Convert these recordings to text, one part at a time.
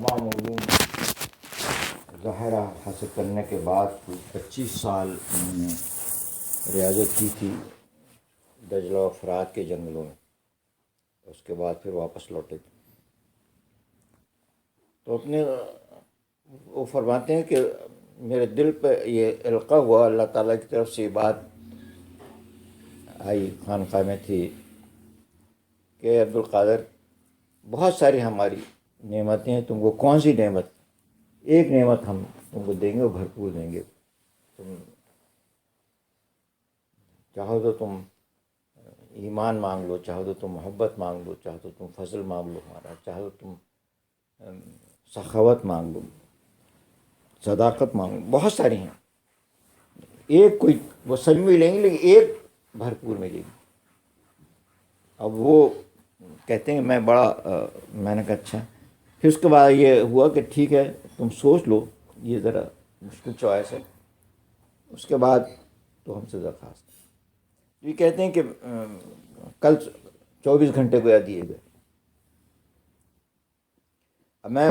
تمام علوم ظاہرہ حاصل کرنے کے بعد 25 سال انہوں نے ریاضت کی تھی دجلہ و فرات کے جنگلوں میں. اس کے بعد پھر واپس لوٹے تھے. تو اپنے وہ فرماتے ہیں کہ میرے دل پہ یہ القاء ہوا، اللہ تعالیٰ کی طرف سے یہ بات آئی، خانقاہ میں تھی کہ عبدالقادر بہت ساری ہماری نعمتیں ہیں، تم کو کون سی نعمت، ایک نعمت ہم تم کو دیں گے اور بھرپور دیں گے. تم چاہو تو تم ایمان مانگ لو، چاہو تو تم محبت مانگ لو، چاہو تو تم فضل مانگ لو ہمارا، چاہو تو تم سخاوت مانگ لو، صداقت مانگ لو، بہت ساری ہیں. ایک کوئی وہ سب ملیں گی لیکن ایک بھرپور ملے گی. اب وہ کہتے ہیں میں نے کہا اچھا. پھر اس کے بعد یہ ہوا کہ ٹھیک ہے تم سوچ لو، یہ ذرا مشکل چوائس ہے. اس کے بعد تو ہم سے درخواست یہ کہتے ہیں کہ کل 24 گھنٹے گویا دیے گئے. اب میں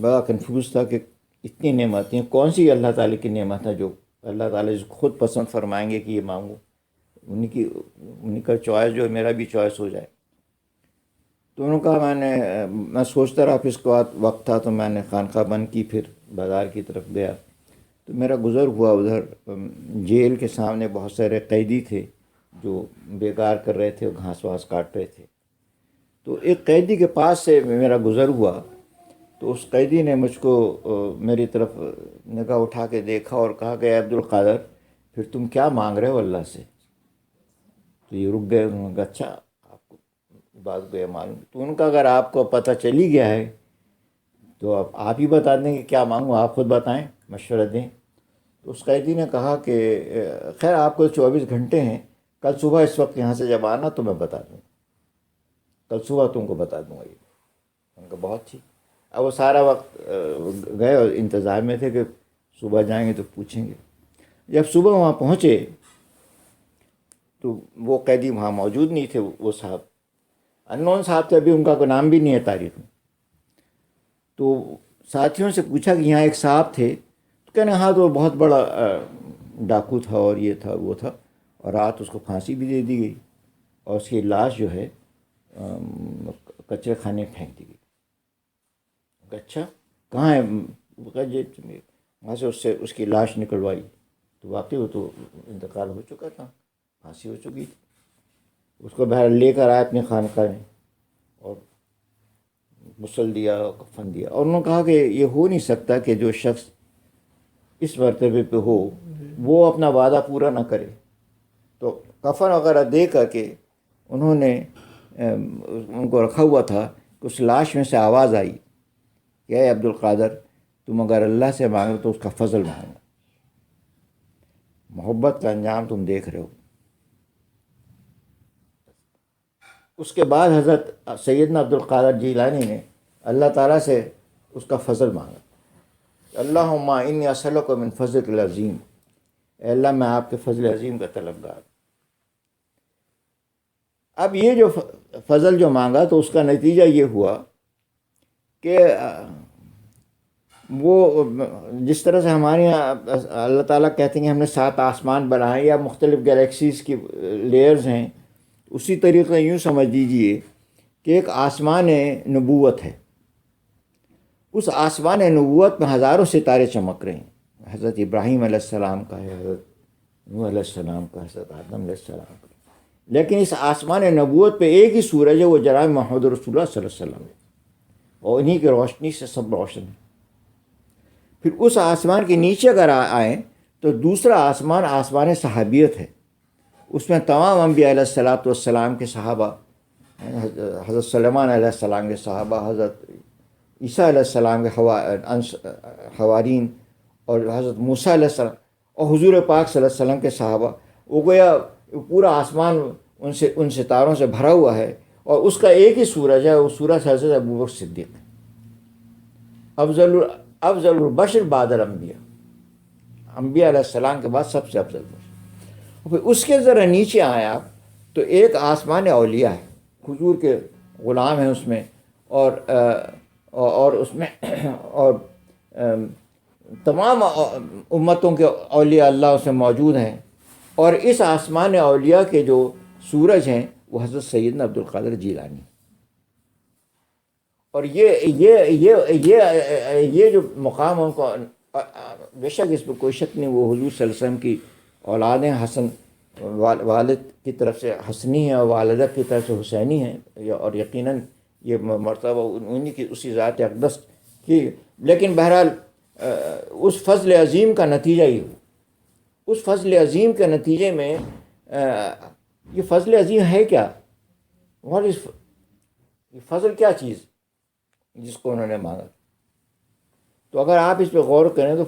بڑا کنفیوز تھا کہ اتنی نعمتیں کون سی اللہ تعالیٰ کی نعمت ہے جو اللہ تعالیٰ خود پسند فرمائیں گے کہ یہ مانگو، انہیں کا چوائس جو میرا بھی چوائس ہو جائے. تو انہوں نے کہا میں سوچتا رہا. پھر اس کے بعد وقت تھا تو میں نے خانقاہ بند کی، پھر بازار کی طرف گیا. تو میرا گزر ہوا ادھر جیل کے سامنے بہت سارے قیدی تھے جو بیکار کر رہے تھے، گھاس واس کاٹ رہے تھے. تو ایک قیدی کے پاس سے میرا گزر ہوا تو اس قیدی نے مجھ کو میری طرف نگاہ اٹھا کے دیکھا اور کہا کہ عبدالقادر پھر تم کیا مانگ رہے ہو اللہ سے. تو یہ رک گئے. انہوں نے کہا اچھا آپ کو بات گیا معلوم. تو ان کا اگر آپ کو پتہ چلی گیا ہے تو آپ ہی بتا دیں کہ کیا مانگوں، آپ خود بتائیں، مشورہ دیں. تو اس قیدی نے کہا کہ خیر آپ کو 24 گھنٹے ہیں، کل صبح اس وقت یہاں سے جب آنا تو میں بتا دوں، کل صبح تم کو بتا دوں گا. یہ ان کا بہت ٹھیک. اب وہ سارا وقت گئے اور انتظار میں تھے کہ صبح جائیں گے تو پوچھیں گے. جب صبح وہاں پہنچے تو وہ قیدی وہاں موجود نہیں تھے. وہ صاحب انون صاحب تھے، ابھی ان کا کوئی نام بھی نہیں ہے تاریخ میں. تو ساتھیوں سے پوچھا کہ یہاں ایک صاحب تھے. تو کہنے ہاں تو بہت بڑا ڈاکو تھا اور یہ تھا وہ تھا، اور رات اس کو پھانسی بھی دے دی گئی اور اس کی لاش جو ہے کچرے خانے پھینک دی گئی. اچھا کہاں ہے؟ وہاں سے اس کی لاش نکلوائی تو واقعی وہ تو انتقال ہو چکا تھا، پھانسی ہو چکی تھی. اس کو بہر لے کر آئے اپنے خانقاہ میں اور غسل دیا، کفن دیا. اور انہوں نے کہا کہ یہ ہو نہیں سکتا کہ جو شخص اس مرتبے پہ ہو وہ اپنا وعدہ پورا نہ کرے. تو کفن وغیرہ دے کر کے انہوں نے ان کو رکھا ہوا تھا کہ اس لاش میں سے آواز آئی کہ اے عبدالقادر تم اگر اللہ سے مانگو تو اس کا فضل مانگو، محبت کا انجام تم دیکھ رہے ہو. اس کے بعد حضرت سیدنا عبدالقادر جیلانی نے اللہ تعالیٰ سے اس کا فضل مانگا. اللہم انی اسألک من فضلک العظیم، اے اللہ میں آپ کے فضل عظیم کا طلبگار. اب یہ جو فضل جو مانگا تو اس کا نتیجہ یہ ہوا کہ وہ جس طرح سے ہمارے یہاں اللہ تعالیٰ کہتے ہیں کہ ہم نے 7 آسمان بنائے یا مختلف گلیکسیز کی لیئرز ہیں، اسی طریقے یوں سمجھ لیجیے کہ ایک آسمان نبوت ہے. اس آسمان نبوت میں ہزاروں ستارے چمک رہے ہیں. حضرت ابراہیم علیہ السلام کا ہے، حضرت نوح علیہ السلام کا، حضرت آدم علیہ السلام کا. لیکن اس آسمان نبوت پہ ایک ہی سورج ہے، وہ جناب محمد رسول اللہ صلی اللہ علیہ وسلم ہے، اور انہی کی روشنی سے سب روشن ہے. پھر اس آسمان کے نیچے اگر آئیں تو دوسرا آسمان آسمان صحابیت ہے. اس میں تمام انبیاء علیہ السلام کے صحابہ، حضرت سلیمان علیہ السلام کے صحابہ، حضرت عیسیٰ علیہ السلام کے حوارین، اور حضرت موسیٰ علیہ السلام اور حضور پاک صلی اللہ علیہ وسلم کے صحابہ. وہ گویا پورا آسمان ان ستاروں سے بھرا ہوا ہے، اور اس کا ایک ہی سورج ہے، وہ سورج حضرت ابوبکر صدیق ہے، افضل البشر بعد الانبیاء، انبیاء علیہ السلام کے بعد سب سے افضل بشر. پھر اس کے ذرا نیچے آئے آپ تو ایک آسمان اولیاء ہے، حضور کے غلام ہیں اس میں، اور اور اس میں اور تمام امتوں کے اولیاء اللہ اس میں موجود ہیں، اور اس آسمان اولیاء کے جو سورج ہیں وہ حضرت سیدنا عبد القادر جیلانی، اور یہ جو مقام ان کو، بے شک اس میں کوئی شک نہیں، وہ حضور صلی اللہ علیہ وسلم کی اولاد ہیں، حسن والد کی طرف سے حسنی ہے اور والدہ کی طرف سے حسینی ہے، اور یقیناً یہ مرتبہ انہی کی اسی ذات اقدس کی، لیکن بہرحال اس فضل عظیم کا نتیجہ ہی ہو، اس فضل عظیم کے نتیجے میں یہ فضل عظیم ہے کیا؟ واٹ از یہ فضل کیا چیز جس کو انہوں نے مانگا؟ تو اگر آپ اس پہ غور کریں تو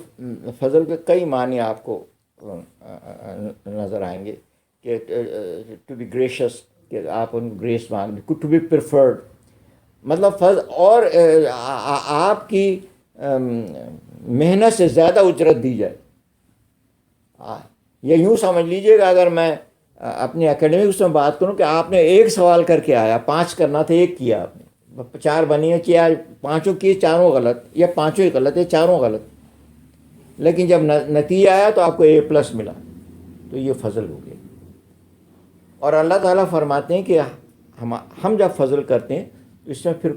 فضل کے کئی معنی آپ کو نظر آئیں گے، کہ ٹو بی گریشس، کہ آپ ان کو گریس مانگ لیں، ٹو بی پریفرڈ، مطلب فضل، اور آپ کی محنت سے زیادہ اجرت دی جائے. یہ یوں سمجھ لیجئے کہ اگر میں اپنی اکیڈمکس میں بات کروں کہ آپ نے ایک سوال کر کے آیا، 5 کرنا تھا، 1 کیا آپ نے، 4 بنی ہے، کیا 5 کی 4 غلط، یا 5 ہی غلط ہے 4 غلط، لیکن جب نتیجہ آیا تو آپ کو A+ ملا، تو یہ فضل ہو گیا. اور اللہ تعالیٰ فرماتے ہیں کہ ہم جب فضل کرتے ہیں تو اس میں پھر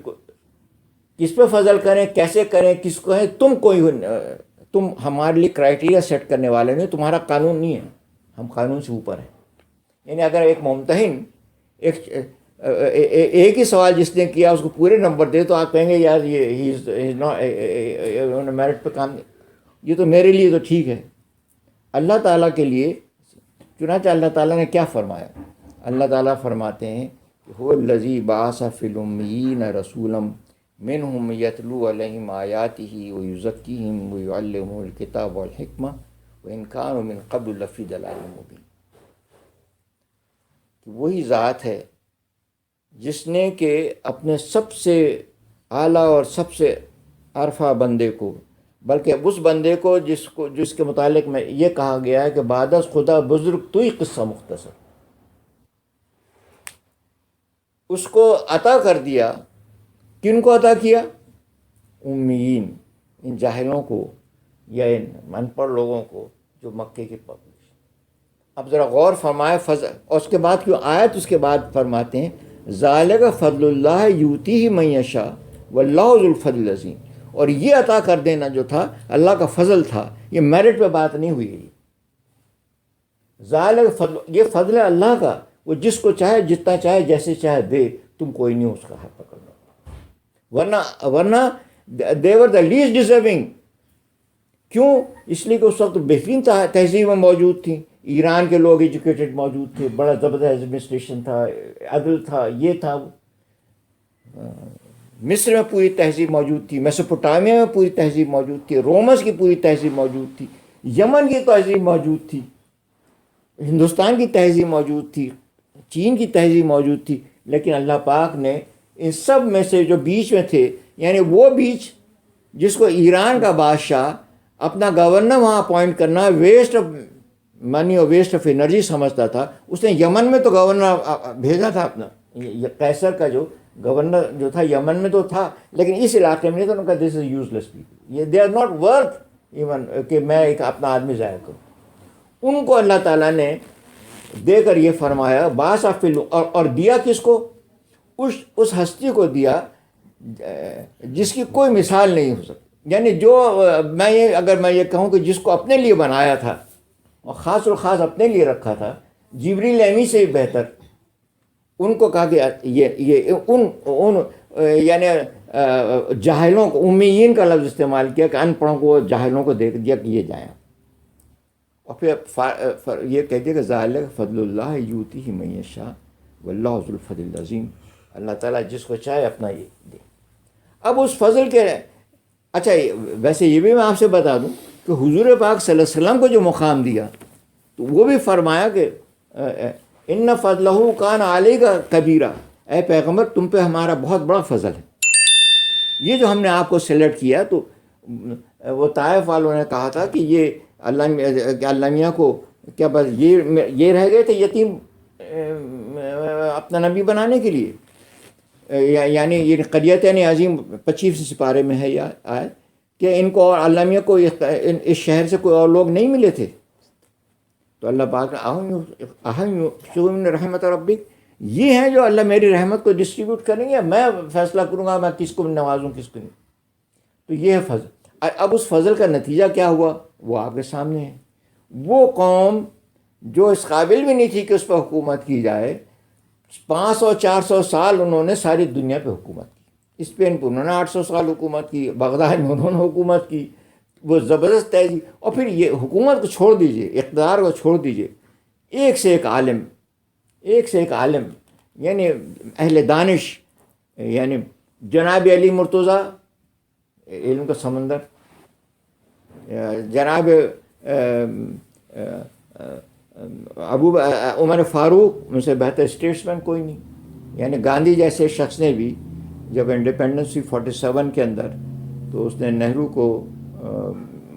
کس پہ فضل کریں، کیسے کریں، کس کو ہے، تم ہمارے لیے کرائٹیریا سیٹ کرنے والے نہیں، تمہارا قانون نہیں ہے، ہم قانون سے اوپر ہیں. یعنی اگر ایک ممتحن ایک ہی سوال جس نے کیا اس کو پورے نمبر دے تو آپ کہیں گے یار یہ میرٹ پہ کام، یہ تو میرے لیے تو ٹھیک ہے. اللہ تعالیٰ کے لیے، چنانچہ اللہ تعالیٰ نے کیا فرمایا؟ اللہ تعالیٰ فرماتے ہیں کہ هو الذی بعث فی الامیین رسولا منہم یتلو علیہم آیاتہ ویزکیہم ویعلمہم الکتاب والحکمہ وإن كانوا من قبل لفی ضلال مبین. وہی ذات ہے جس نے کہ اپنے سب سے اعلیٰ اور سب سے عرفہ بندے کو، بلکہ اس بندے کو جس کے متعلق میں یہ کہا گیا ہے کہ بعد از خدا بزرگ تو ہی قصہ مختصر، اس کو عطا کر دیا. کن کو عطا کیا؟ امیین، ان جاہلوں کو یا ان ان پڑھ لوگوں کو جو مکے کی پبلش. اب ذرا غور فرمائے فضل، اور اس کے بعد کیوں آیت اس کے بعد فرماتے ہیں ذالک فضل اللہ یؤتیہ من یشاء واللہ ذو الفضل العظیم. اور یہ عطا کر دینا جو تھا اللہ کا فضل تھا، یہ میرٹ پہ بات نہیں ہوئی ہے. ذالک فضل، یہ فضل ہے اللہ کا، وہ جس کو چاہے جتنا چاہے جیسے چاہے دے، تم کوئی نہیں اس کا حق پکڑنا. ورنہ they were the least deserving. کیوں؟ اس لیے کہ اس وقت بہترین تہذیبیں موجود تھیں، ایران کے لوگ ایجوکیٹڈ موجود تھے، بڑا زبردست ایڈمنسٹریشن تھا، عدل تھا، یہ تھا. مصر میں پوری تہذیب موجود تھی، میسوپوٹامیہ میں پوری تہذیب موجود تھی، رومس کی پوری تہذیب موجود تھی، یمن کی تہذیب موجود تھی، ہندوستان کی تہذیب موجود تھی، چین کی تہذیب موجود تھی. لیکن اللہ پاک نے ان سب میں سے جو بیچ میں تھے، یعنی وہ بیچ جس کو ایران کا بادشاہ اپنا گورنر وہاں اپوائنٹ کرنا ویسٹ آف منی اور ویسٹ آف انرجی سمجھتا تھا، اس نے یمن میں تو گورنر بھیجا تھا اپنا. قیصر کا جو گورنر جو تھا یمن میں تو تھا، لیکن اس علاقے میں نہیں تھا. ان کا دس از یوزلیس پیپل، یہ they are not worth even کہ میں ایک اپنا آدمی ضائع کروں. ان کو اللہ تعالیٰ نے دے کر یہ فرمایا باس آف، اور دیا کس کو؟ اس ہستی کو دیا جس کی کوئی مثال نہیں ہو سکتی. یعنی جو اگر میں یہ کہوں کہ جس کو اپنے لیے بنایا تھا اور خاص الخاص اپنے لیے رکھا تھا، جبریل امی سے بھی بہتر، ان کو کہا کہ یہ ان یعنی جاہلوں کو، امیین کا لفظ استعمال کیا کہ ان پڑھوں کو، جاہلوں کو دے دیا کہ یہ جائیں. اور پھر یہ کہتے کہ ذالک فضل اللہ یؤتیہ من یشاء واللہ ذو الفضل العظیم. اللہ تعالیٰ جس کو چاہے اپنا یہ دے. اب اس فضل کے، اچھا ویسے یہ بھی میں آپ سے بتا دوں کہ حضور پاک صلی اللہ علیہ وسلم کو جو مقام دیا تو وہ بھی فرمایا کہ ان فضلہ کان علیک کبیرہ، اے پیغمبر تم پہ ہمارا بہت بڑا فضل ہے. یہ جو ہم نے آپ کو سلیکٹ کیا، تو وہ طائف والوں نے کہا تھا کہ یہ اللہ میاں کو کیا بس یہ رہ گئے تھے یتیم اپنا نبی بنانے کے لیے. یعنی یہ قریتین عظیم 25 سپارے میں ہے یہ آیت کہ ان کو اور علمیہ کو اس شہر سے کوئی اور لوگ نہیں ملے تھے. تو اللہ پاک اہم رحمت ربک، یہ ہیں جو اللہ میری رحمت کو ڈسٹریبیوٹ کریں گے، میں فیصلہ کروں گا میں کس کو نوازوں کس کو نہیں. تو یہ ہے فضل. اب اس فضل کا نتیجہ کیا ہوا وہ آپ کے سامنے ہے. وہ قوم جو اس قابل بھی نہیں تھی کہ اس پر حکومت کی جائے، 500-400 سال انہوں نے ساری دنیا پہ حکومت کی. اسپین پہ انہوں نے 800 سال حکومت کی، بغداد میں انہوں نے حکومت کی، وہ زبردست تیزی. اور پھر یہ حکومت کو چھوڑ دیجئے، اقتدار کو چھوڑ دیجئے، ایک سے ایک عالم یعنی اہل دانش، یعنی جناب علی مرتضیٰ علم کا سمندر، جناب عمر فاروق، ان سے بہتر اسٹیٹسمین کوئی نہیں. یعنی گاندھی جیسے شخص نے بھی جب انڈیپینڈنس ہوئی 47 کے اندر، تو اس نے نہرو کو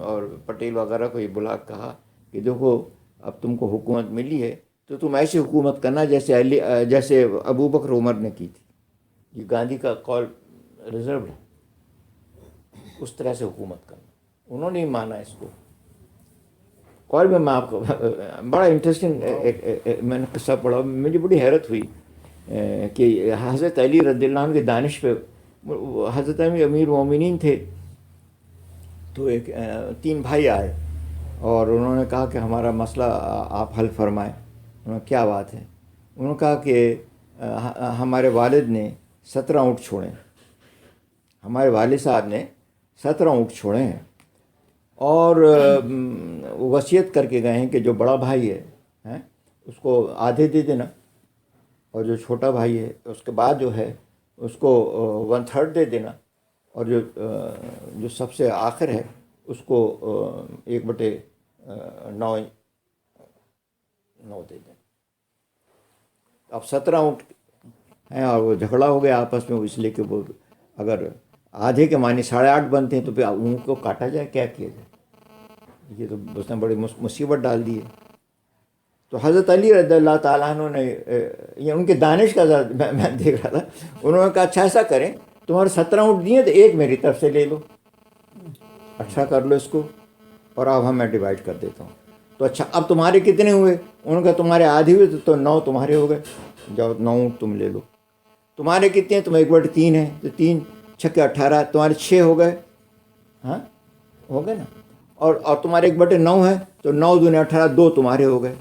اور پٹیل وغیرہ کو یہ بلا کہا کہ دیکھو اب تم کو حکومت ملی ہے تو تم ایسی حکومت کرنا جیسے ابو بکر عمر نے کی تھی. یہ گاندھی کا قول ریزرو ہے، اس طرح سے حکومت کرنا. انہوں نے ہی مانا اس کو. اور بھی میں آپ کو بڑا انٹرسٹنگ میں نے قصہ پڑھا، مجھے بڑی حیرت ہوئی کہ حضرت علی رضی اللہ عنہ کے دانش پہ، حضرت امیر المومنین تھے، تو 3 بھائی آئے اور انہوں نے کہا کہ ہمارا مسئلہ آپ حل فرمائیں. انہوں نے کیا بات ہے؟ انہوں نے کہا کہ ہمارے والد نے 17 اونٹ چھوڑے ہیں، ہمارے والد صاحب نے 17 اونٹ چھوڑے ہیں، اور وصیت کر کے گئے ہیں کہ جو بڑا بھائی ہے اس کو آدھے دے دینا، اور جو چھوٹا بھائی ہے اس کے بعد جو ہے اس کو 1/3 دے دینا، اور جو سب سے آخر ہے اس کو 1/9 دے دیں. اب 17 اونٹ ہیں اور وہ جھگڑا ہو گیا آپس میں، اس لیے کہ وہ اگر آدھے کے معنی 8.5 بنتے ہیں تو پھر اونٹ کو کاٹا جائے، کیا کیا جائے. یہ تو اس نے بڑی مصیبت ڈال دی ہے. تو حضرت علی رضی اللہ تعالیٰ عنہ نے یہ ان کے دانش کا میں دیکھ رہا تھا، انہوں نے کہا اچھا ایسا کریں، تمہارے 17 اونٹ دیے تو ایک میری طرف سے لے لو، اچھا کر لو اس کو، اور اب میں ڈیوائڈ کر دیتا ہوں. تو اچھا اب تمہارے کتنے ہوئے؟ انہوں نے کہا تمہارے آدھے ہوئے تو 9 تمہارے ہو گئے، جاؤ 9 اونٹ تم لے لو. تمہارے کتنے ہیں؟ تم 1/3 ہیں، تو 3 چھکے 18، تمہارے 6 ہو گئے. ہاں ہو گئے نا. اور تمہارے 1/9 ہے تو 9 دو 18، 2 تمہارے ہو گئے.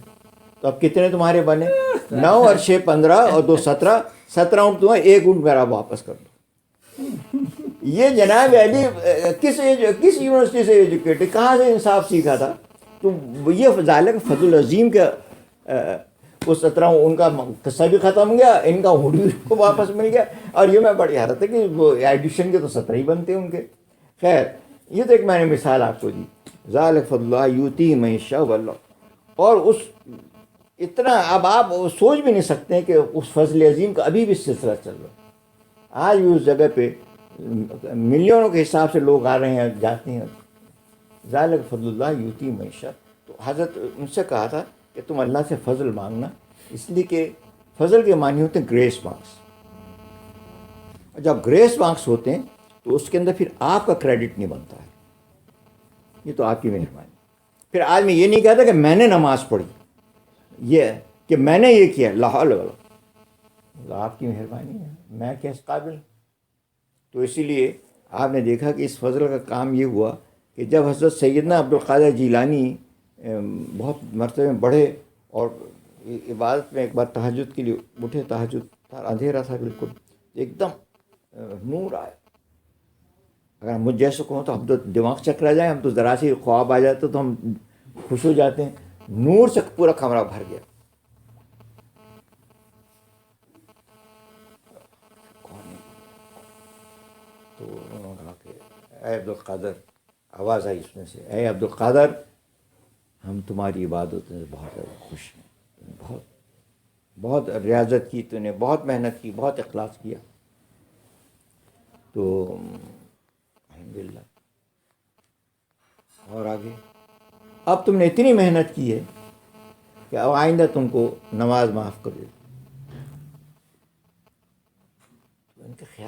تو اب کتنے تمہارے بنے؟ 9 اور 6 15 اور 2 17 اونٹ تمہیں، 1 اونٹ میرا واپس کر دو. یہ جناب علی کس یونیورسٹی سے ایجوکیٹڈ، کہاں سے انصاف سیکھا تھا؟ تو یہ ظالم فضل عظیم کا وہ 17 ان کا قصہ بھی ختم گیا، ان کا اونٹ بھی کو واپس مل گیا. اور یہ میں بڑی حیرت ہے کہ وہ ایڈیشن کے تو 17 ہی بنتے ہیں ان کے. خیر یہ تو ایک میں نے مثال آپ کو دی. ذالک فضل اللہ یؤتی من یشاء واللہ. اور اس اتنا اب آپ سوچ بھی نہیں سکتے ہیں کہ اس فضل عظیم کا ابھی بھی سلسلہ چل رہا ہے. آج بھی اس جگہ پہ ملینوں کے حساب سے لوگ آ رہے ہیں جاتے ہیں. ذالک فضل اللہ یؤتی من یشاء. تو حضرت ان سے کہا تھا کہ تم اللہ سے فضل مانگنا، اس لیے کہ فضل کے معنی ہوتے ہیں گریس مارکس. جب گریس مارکس ہوتے ہیں تو اس کے اندر پھر آپ کا کریڈٹ نہیں بنتا ہے، یہ تو آپ کی مہربانی. پھر آج میں یہ نہیں کہتا کہ میں نے نماز پڑھی، یہ کہ میں نے یہ کیا، لا حول ولا قوت، آپ کی مہربانی ہے، میں کیا اس قابل. تو اسی لیے آپ نے دیکھا کہ اس فضل کا کام یہ ہوا کہ جب حضرت سیدنا عبدالقادر جیلانی بہت مرتبے میں بڑھے اور عبادت میں ایک بار تہجد کے لیے اٹھے، تہجد اندھیرا تھا بالکل، ایک دم نور آیا. اگر ہم مجھ جیسے کہوں تو ہم تو دماغ چکرا جائیں، ہم تو ذرا سے خواب آ جاتے تو ہم خوش ہو جاتے ہیں. نور سے پورا کمرہ بھر گیا. تو انہوں نے کہا کہ اے عبدالقادر، آواز آئی اس میں سے، اے عبدالقادر ہم تمہاری عبادت میں بہت زیادہ خوش ہیں، بہت ریاضت کی، تو نے بہت محنت کی، بہت اخلاص کیا. تو الحمدللہ. اور آگے اب تم نے اتنی محنت کی ہے کہ اب آئندہ تم کو نماز معاف کر دے.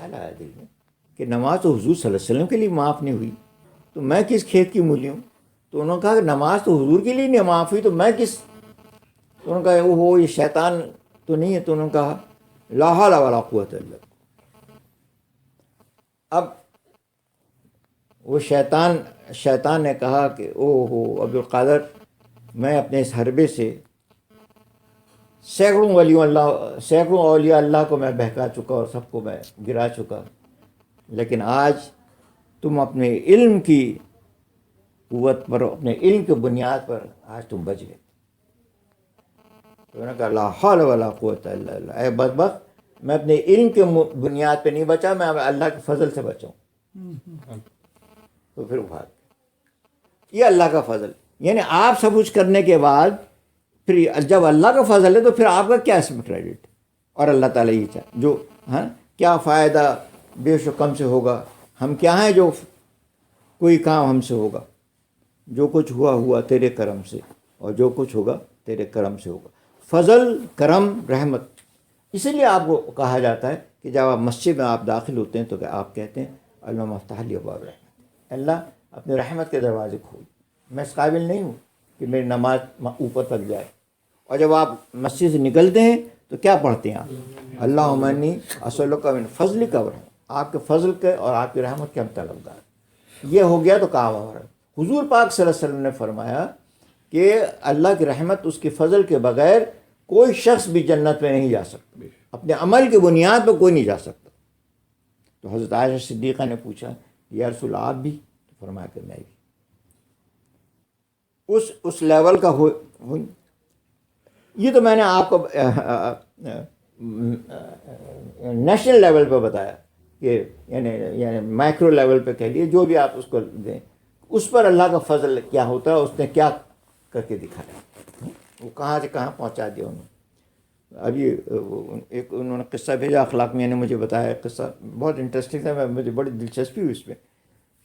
خیال آیا دل میں کہ نماز تو حضور صلی اللہ علیہ وسلم کے لیے معاف نہیں ہوئی، تو میں کس کھیت کی مولی ہوں؟ تو انہوں نے کہا کہ نماز تو حضور کے لیے نہیں معاف ہوئی تو میں کس؟ تو انہوں نے کہا وہ یہ شیطان تو نہیں ہے؟ تو انہوں نے کہا لا حول ولا قوت الا باللہ۔ اب وہ شیطان نے کہا کہ او ہو عبدالقادر، میں اپنے اس حربے سے سینکڑوں اولیاء اللہ کو میں بہکا چکا اور سب کو میں گرا چکا، لیکن آج تم اپنے علم کی قوت پر، اپنے علم کی بنیاد پر آج تم بچ گئے۔ تو انہوں نے کہا لا حول ولا قوت الا باللہ، اے بدبخت، میں اپنے علم کے بنیاد پہ نہیں بچا، میں اللہ کے فضل سے بچا ہوں۔ تو پھر بھاگ گئے۔ یہ اللہ کا فضل، یعنی آپ سب کچھ کرنے کے بعد پھر جب اللہ کا فضل ہے تو پھر آپ کا کیا اس میں کریڈٹ؟ اور اللہ تعالیٰ یہ چاہے جو ہاں کیا فائدہ بے شک کم سے ہوگا، ہم کیا ہیں جو کوئی کام ہم سے ہوگا، جو کچھ ہوا تیرے کرم سے، اور جو کچھ ہوگا تیرے کرم سے ہوگا۔ فضل، کرم، رحمت، اسی لیے آپ کو کہا جاتا ہے کہ جب آپ مسجد میں آپ داخل ہوتے ہیں تو کہ آپ کہتے ہیں اللہم افتح لی ابواب رحمت، اللہ اپنے رحمت کے دروازے کھول۔ میں اس قابل نہیں ہوں کہ میری نماز اوپر تک جائے۔ اور جب آپ مسجد سے نکلتے ہیں تو کیا پڑھتے ہیں آپ؟ اللہم انی اسألک من فضلک ورحمتک، آپ کے فضل کے اور آپ کی رحمت کے ہم طلبگار۔ یہ ہو گیا تو کام ہو رہا ہے۔ حضور پاک صلی اللہ علیہ وسلم نے فرمایا کہ اللہ کی رحمت، اس کے فضل کے بغیر کوئی شخص بھی جنت میں نہیں جا سکتا، اپنے عمل کی بنیاد پہ کوئی نہیں جا سکتا۔ تو حضرت عائشہ صدیقہ نے پوچھا یا رسول آپ بھی؟ تو فرمایا کہ میں بھی اس لیول کا ہوئی۔ یہ تو میں نے آپ کو نیشنل لیول پہ بتایا کہ یعنی مائکرو لیول پہ کہہ لیے، جو بھی آپ اس کو دیں، اس پر اللہ کا فضل کیا ہوتا ہے، اس نے کیا کر کے دکھایا، وہ کہاں سے کہاں پہنچا دیا انہوں نے۔ ابھی ایک انہوں نے قصہ بھیجا، اخلاق میں نے مجھے بتایا، قصہ بہت انٹرسٹنگ تھا، مجھے بڑی دلچسپی ہوئی اس میں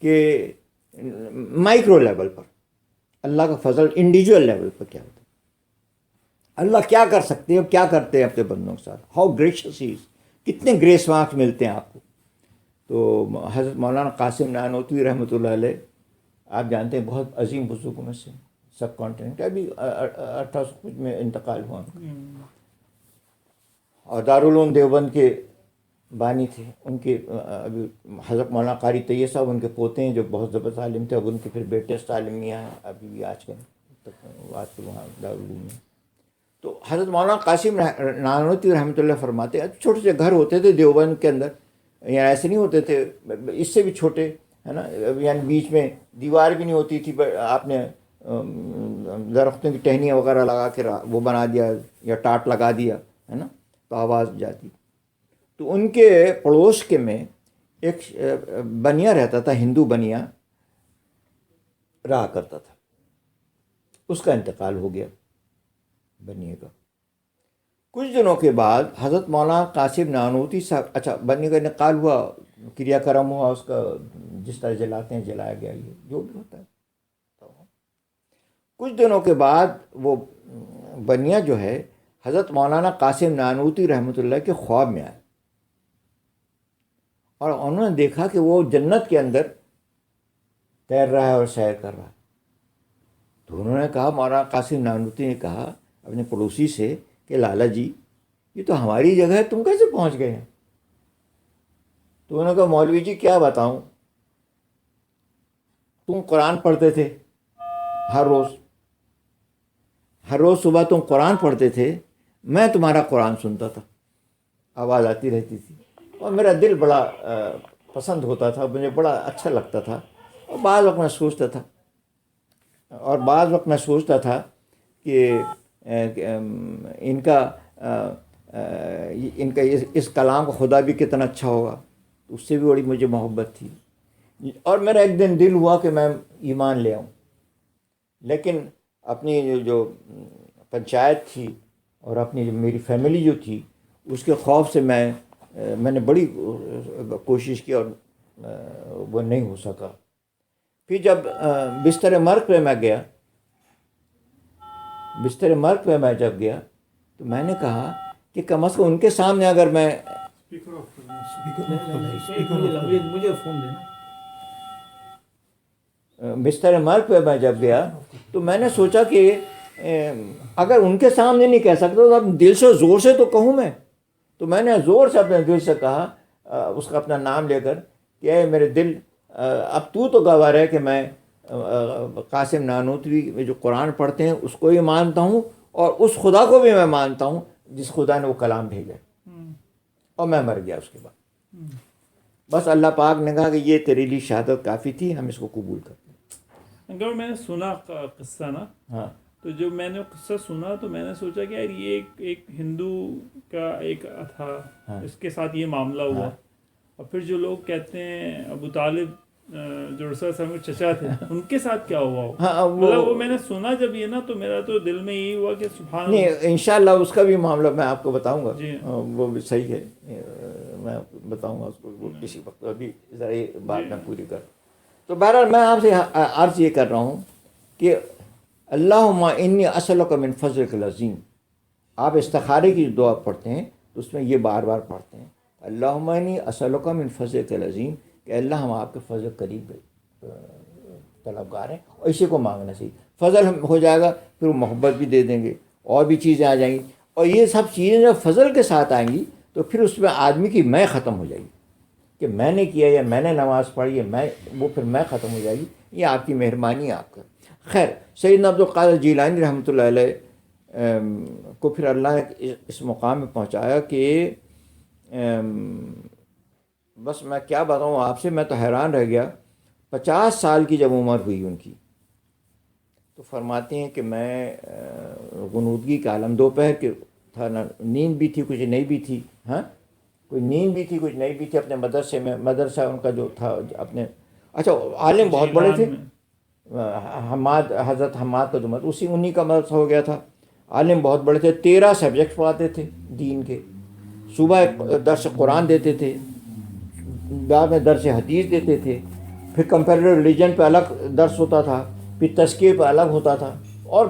کہ مائکرو لیول پر اللہ کا فضل انڈیویجول لیول پر کیا ہوتا ہے، اللہ کیا کر سکتے ہیں، کیا کرتے ہیں اپنے بندوں کے ساتھ، ہاؤ گریشیس ہی از، کتنے گریس مارکس ملتے ہیں آپ کو۔ تو حضرت مولانا قاسم نانوتوی رحمۃ اللہ علیہ، آپ جانتے ہیں بہت عظیم بزرگوں میں سے، سب کانٹیننٹ، ابھی 1800 کچھ میں انتقال ہوا، اور دارالعلوم دیوبند کے بانی تھے۔ ان کے ابھی حضرت مولانا قاری طیب صاحب ان کے پوتے ہیں جو بہت زبردست عالم تھے، اب ان کے پھر بیٹے عالمیہ ہیں ابھی بھی آج کل وہاں دارالعلوم میں۔ تو حضرت مولانا قاسم نانوتوی رحمۃ اللہ فرماتے ہیں چھوٹے سے گھر ہوتے تھے دیوبند کے اندر، یعنی ایسے نہیں ہوتے تھے، اس سے بھی چھوٹے ہے نا، یعنی بیچ میں دیوار بھی نہیں ہوتی تھی، آپ نے درختوں کی ٹہنیاں وغیرہ لگا کے وہ بنا دیا یا ٹاٹ لگا دیا ہے نا، تو آواز جاتی۔ تو ان کے پڑوس کے میں ایک بنیا رہتا تھا، ہندو بنیا رہا کرتا تھا، اس کا انتقال ہو گیا بنیے کا۔ کچھ دنوں کے بعد حضرت مولانا قاسم نانوتوی صاحب، اچھا بنیے کا انتقال ہوا، کریا کرم ہوا، اس کا جس طرح جلاتے ہیں جلایا گیا، یہ جو بھی ہوتا ہے۔ کچھ دنوں کے بعد وہ بنیا جو ہے حضرت مولانا قاسم نانوتوی رحمۃ اللہ کے خواب میں آئے، اور انہوں نے دیکھا کہ وہ جنت کے اندر تیر رہا ہے اور سیر کر رہا ہے۔ تو انہوں نے کہا، مولانا قاسم نانوتوی نے کہا اپنے پڑوسی سے کہ لالا جی یہ تو ہماری جگہ ہے، تم کیسے پہنچ گئے ہیں؟ تو انہوں نے کہا مولوی جی کیا بتاؤں، تم قرآن پڑھتے تھے ہر روز صبح تم قرآن پڑھتے تھے، میں تمہارا قرآن سنتا تھا، آواز آتی رہتی تھی، اور میرا دل بڑا پسند ہوتا تھا، مجھے بڑا اچھا لگتا تھا، اور بعض وقت میں سوچتا تھا کہ ان کا اس کلام کا خدا بھی کتنا اچھا ہوگا، اس سے بھی بڑی مجھے محبت تھی۔ اور میرا ایک دن دل ہوا کہ میں ایمان لے آؤں، لیکن اپنی جو پنچایت تھی اور اپنی میری فیملی جو تھی، اس کے خوف سے میں نے بڑی کوشش کی اور وہ نہیں ہو سکا۔ پھر جب بستر مرگ پہ میں جب گیا تو میں نے کہا کہ کم از کم ان کے سامنے اگر میں مجھے فون دینا. بستر مرگ پہ میں جب گیا تو میں نے سوچا کہ اگر ان کے سامنے نہیں کہہ سکتا تو اب دل سے زور سے تو کہوں میں. تو میں نے زور سے اپنے دل سے کہا اس کا اپنا نام لے کر کہ اے میرے دل، اب تو گواہ ہے کہ میں قاسم نانوتوی میں جو قرآن پڑھتے ہیں اس کو بھی مانتا ہوں اور اس خدا کو بھی میں مانتا ہوں جس خدا نے وہ کلام بھیجا. اور میں مر گیا اس کے بعد. بس اللہ پاک نے کہا کہ یہ تیرے لیے شہادت کافی تھی، ہم اس کو قبول کرتے ہیں. اگر میں نے سنا قصہ نا، ہاں تو جب میں نے قصہ سنا تو میں نے سوچا کہ یار یہ ایک ہندو کا ایک تھا، اس کے ساتھ یہ معاملہ ہوا. اور پھر جو لوگ کہتے ہیں ابو طالب جو رسول صلی اللہ علیہ وسلم کے چچا تھے، ان کے ساتھ کیا ہوا؟ ہاں مطلب وہ میں نے سنا جب یہ نا، تو میرا تو دل میں یہی ہوا کہ سبحان اللہ. نہیں، انشاءاللہ اس کا بھی معاملہ میں آپ کو بتاؤں گا. جی وہ بھی صحیح ہے، میں بتاؤں گا اس کو وہ کسی وقت. ابھی ذرا یہ بات میں پوری کر. تو بہرحال میں آپ سے عرض یہ کر رہا ہوں کہ اللہم انی اسألک من فضلک العظیم. آپ استخارے کی دعا پڑھتے ہیں تو اس میں یہ بار بار پڑھتے ہیں اللہم انی اسألک من فضلک العظیم، کہ اللہ ہم آپ کے فضل قریب طلبگار ہیں. اور اسی کو مانگنا چاہیے. فضل ہو جائے گا پھر وہ محبت بھی دے دیں گے، اور بھی چیزیں آ جائیں گی. اور یہ سب چیزیں جب فضل کے ساتھ آئیں گی تو پھر اس میں آدمی کی میں ختم ہو جائے گی کہ میں نے کیا یا میں نے نماز پڑھی، وہ پھر میں ختم ہو جائے گی. یہ آپ کی مہربانی ہے آپ کا. خیر، سیدنا عبد القادر جیلانی رحمۃ اللہ علیہ کو پھر اللہ نے اس مقام میں پہنچایا کہ بس میں کیا بتاؤں آپ سے، میں تو حیران رہ گیا. 50 سال کی جب عمر ہوئی ان کی تو فرماتے ہیں کہ میں غنودگی کا عالم، دوپہر کے تھا، نیند بھی تھی کچھ نہیں بھی تھی. ہاں، کوئی نیند بھی تھی کچھ نہیں بھی تھی. اپنے مدرسے میں، مدرسہ ان کا جو تھا اپنے، اچھا عالم بہت بڑے تھے، حضرت حماد کا جو اسی انہی کا مدرسہ ہو گیا تھا. عالم بہت بڑے تھے، 13 سبجیکٹ پڑھاتے تھے دین کے. صبح درس قرآن دیتے تھے، بعد میں درس حدیث دیتے تھے، پھر کمپیریٹو ریلیجن پہ الگ درس ہوتا تھا، پھر تزکیے پہ الگ ہوتا تھا، اور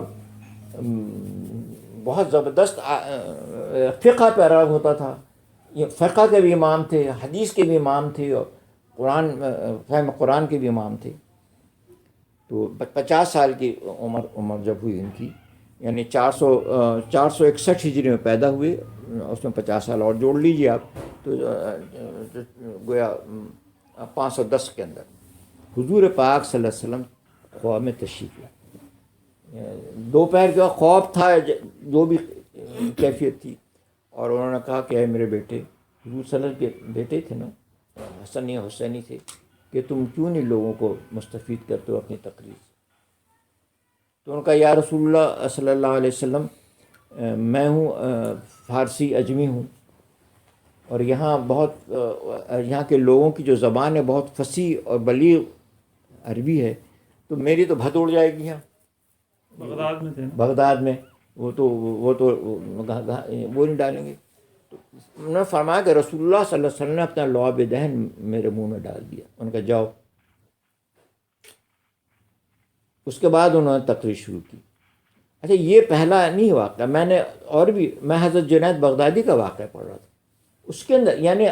بہت زبردست فقہ پہ الگ ہوتا تھا. یہ فقہ کے بھی امام تھے، حدیث کے بھی امام تھے، اور فہم قرآن کے بھی امام تھے. تو 50 سال کی عمر جب ہوئی ان کی، یعنی 461 ہجری میں پیدا ہوئے، اس میں 50 سال اور جوڑ لیجیے آپ تو گویا 510 کے اندر حضور پاک صلی اللہ علیہ وسلم خواب میں تشریف لائے. دوپہر کے وقت خواب تھا، جو بھی کیفیت تھی، اور انہوں نے کہا کہ اے میرے بیٹے، حضور صلی اللہ علیہ وسلم کے بیٹے تھے نا، حسن یا حسینی تھے، کہ تم کیوں نہیں لوگوں کو مستفید کرتے ہو اپنی تقریر سے؟ تو ان کا یا رسول اللہ صلی اللہ علیہ وسلم، میں ہوں فارسی اجمی ہوں، اور یہاں یہاں کے لوگوں کی جو زبان ہے بہت فصیح اور بلیغ عربی ہے، تو میری تو بھت اڑ جائے گی. یہاں بغداد میں تھے نا، بغداد میں وہ تو وہ نہیں ڈالیں گے. تو انہوں نے فرمایا کہ رسول اللہ صلی اللہ علیہ وسلم نے اپنا لعاب دہن میرے منہ میں ڈال دیا. ان کا جاؤ. اس کے بعد انہوں نے تقریر شروع کی. اچھا، یہ پہلا نہیں واقعہ، میں نے اور بھی، میں حضرت جنید بغدادی کا واقعہ پڑھ رہا تھا. اس کے اندر یعنی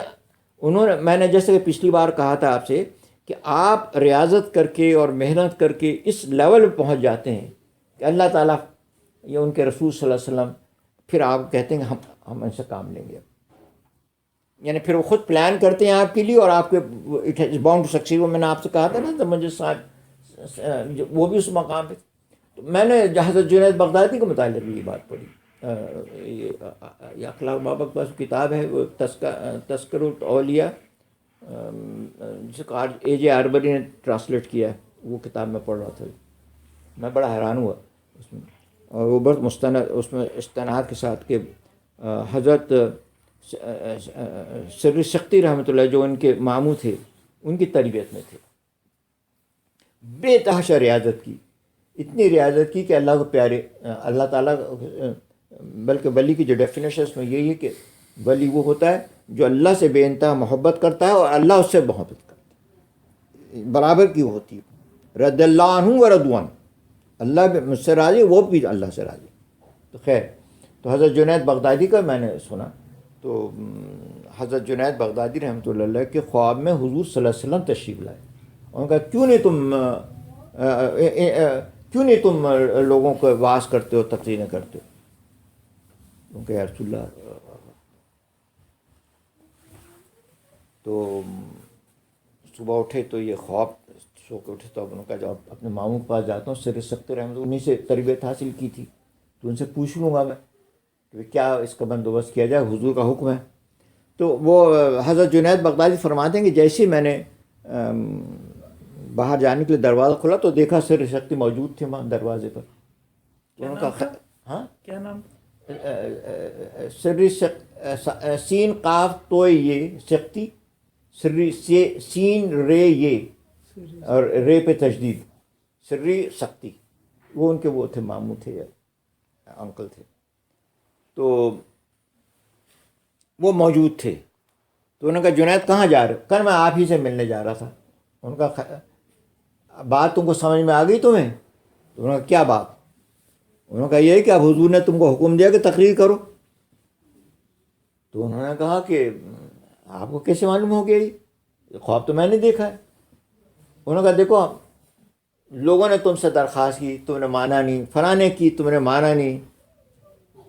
میں نے جیسے کہ پچھلی بار کہا تھا آپ سے کہ آپ ریاضت کر کے اور محنت کر کے اس لیول پہ پہنچ جاتے ہیں کہ اللہ تعالیٰ یا ان کے رسول صلی اللہ علیہ وسلم پھر آپ کہتے ہیں کہ ہم ان سے کام لیں گے. یعنی پھر وہ خود پلان کرتے ہیں آپ کے لیے، اور آپ کے it is bound to succeed. وہ میں نے آپ سے کہا تھا نا مجھے صاحب وہ بھی اس مقام پہ. تو میں نے حضرت جنید بغدادی کے متعلق بھی یہ بات پڑھی. یہ اخلاق بابا کے پاس کتاب ہے، وہ تذکرۃ اولیاء، جسے اے جے اربری نے ٹرانسلیٹ کیا ہے. وہ کتاب میں پڑھ رہا تھا، میں بڑا حیران ہوا اس میں. اور وہ بہت مستند، اس میں استناد کے ساتھ کہ حضرت سر شختی رحمۃ اللہ جو ان کے ماموں تھے، ان کی تربیت میں تھے. بے تحاشا ریاضت کی، اتنی ریاضت کی کہ اللہ کو پیارے، اللہ تعالیٰ، بلکہ ولی کی جو ڈیفینیشن اس میں یہی ہے کہ ولی وہ ہوتا ہے جو اللہ سے بے انتہا محبت کرتا ہے اور اللہ اس سے محبت کرتا ہے، برابر کی ہوتی ہے. رضی اللہ عنہ و رضوان، اللہ بھی مجھ سے راضی، وہ بھی اللہ سے راضی. تو خیر، تو حضرت جنید بغدادی کا میں نے سنا تو حضرت جنید بغدادی رحمۃ اللہ علیہ کے خواب میں حضور صلی اللہ علیہ وسلم تشریف لائے. انہوں نے کہا کیوں نہیں تم لوگوں کو واعظ کرتے ہو، تقریریں کرتے ہو؟ ان کے یا رسول اللہ. تو صبح اٹھے تو یہ خواب سو کے اٹھے، تو اب انہوں نے کہا جب اپنے ماموں کے پاس جاتا ہوں، سر سخت رحمۃ انہیں سے تربیت حاصل کی تھی، تو ان سے پوچھ لوں گا میں کہ کیا اس کا بندوبست کیا جائے، حضور کا حکم ہے. تو وہ حضرت جنید بغدادی فرماتے ہیں کہ جیسے ہی میں نے باہر جانے کے لیے دروازہ کھولا تو دیکھا سر شکتی موجود تھے وہاں دروازے پر. انہوں نے کہا ہاں کیا نام؟ سری سین قاف تو یہ شکتی، سری سین رے یہ اور رے پہ تشدید، سری شکتی. وہ ان کے وہ تھے، ماموں تھے یا انکل تھے. تو وہ موجود تھے. تو انہوں نے کہا جنید کہاں جا رہے ہو؟ کل میں آپ ہی سے ملنے جا رہا تھا. ان کا بات تم کو سمجھ میں آ گئی تمہیں؟ تو انہوں نے کہا کیا بات؟ انہوں نے کہا یہ کہ اب حضور نے تم کو حکم دیا کہ تقریر کرو. تو انہوں نے کہا کہ آپ کو کیسے معلوم ہو گیا؟ یہ خواب تو میں نے دیکھا ہے. انہوں نے کہا دیکھو لوگوں نے تم سے درخواست کی، تم نے مانا نہیں، فلاں نے کی، تم نے مانا نہیں،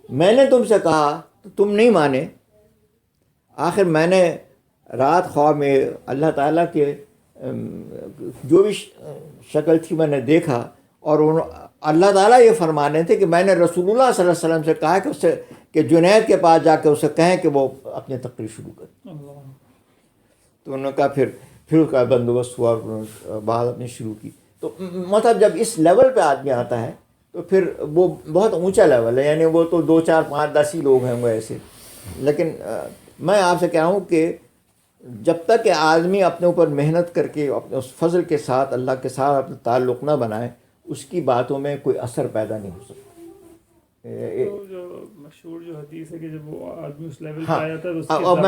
میں نے تم سے کہا تو تم نہیں مانے. آخر میں نے رات خواب میں اللہ تعالیٰ کے جو بھی شکل تھی میں نے دیکھا، اور اللہ تعالیٰ یہ فرمانے تھے کہ میں نے رسول اللہ صلی اللہ علیہ وسلم سے کہا کہ اسے کہ جنید کے پاس جا کے اسے کہیں کہ وہ اپنی تقریر شروع کرے. تو انہوں نے کہا پھر اس کا بندوبست ہوا اور انہوں نے بات اپنی شروع کی. تو مطلب جب اس لیول پہ آدمی آتا ہے تو پھر وہ بہت اونچا لیول ہے، یعنی وہ تو 2 4 5 10 ہی لوگ ہیں وہ ایسے. لیکن میں آپ سے کہہ رہا ہوں کہ جب تک کہ آدمی اپنے اوپر محنت کر کے اپنے اس فضل کے ساتھ اللہ کے ساتھ اپنا تعلق نہ بنائے، اس کی باتوں میں کوئی اثر پیدا نہیں ہو سکتا. جو مشہور جو حدیث ہے کہ جب وہ آدمی اس لیول پہ آ جاتا ہے، اب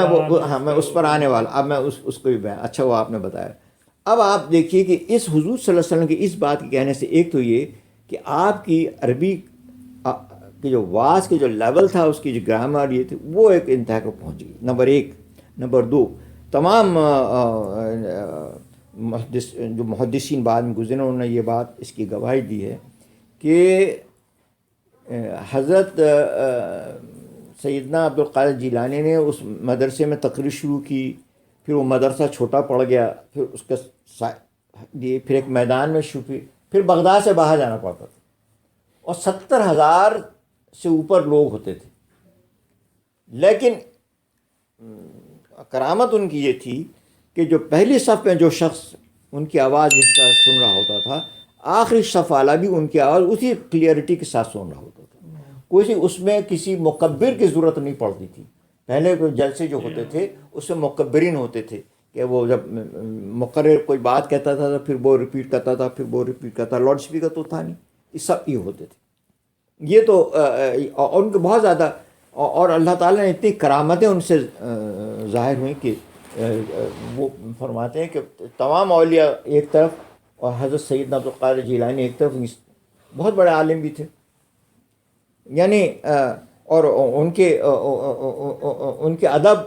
میں اس پر آنے والا. اب میں اس کو بھی بیان، اچھا وہ آپ نے بتایا. اب آپ دیکھیے کہ اس حضور صلی اللہ علیہ وسلم کی اس بات کے کہنے سے ایک تو یہ کہ آپ کی عربی کی جو واز کے جو لیول تھا، اس کی جو گرامر یہ تھی، وہ ایک انتہا کو پہنچ گئی، نمبر 1. نمبر 2، تمام جو محدثین بعد میں گزرے انہوں نے یہ بات اس کی گواہی دی ہے کہ حضرت سیدنا عبد القادر جیلانی نے اس مدرسے میں تقریر شروع کی، پھر وہ مدرسہ چھوٹا پڑ گیا، پھر اس کے پھر ایک میدان میں شروع، پھر بغداد سے باہر جانا پڑتا تھا، اور 70,000 سے اوپر لوگ ہوتے تھے. لیکن کرامت ان کی یہ تھی کہ جو پہلی صف میں جو شخص ان کی آواز جس طرح سن رہا ہوتا تھا، آخری صف والا بھی ان کی آواز اسی کلیئرٹی کے ساتھ سن رہا ہوتا تھا. کوئی اس میں کسی مکبر کی ضرورت نہیں پڑتی تھی. پہلے جلسے جو ہوتے تھے اس میں مکبرین ہوتے تھے کہ وہ جب مقرر کوئی بات کہتا تھا تو پھر وہ ریپیٹ کرتا تھا، پھر وہ ریپیٹ کرتا. لاؤڈ اسپیکر تو تھا نہیں، یہ سب یہ ہوتے تھے. یہ تو ان کے بہت زیادہ، اور اللہ تعالیٰ نے اتنی کرامتیں ان سے ظاہر ہوئیں کہ وہ فرماتے ہیں کہ تمام اولیاء ایک طرف اور حضرت سیدنا عبد القادر جیلانی ایک طرف، بہت بڑے عالم بھی تھے. یعنی اور ان کے ادب،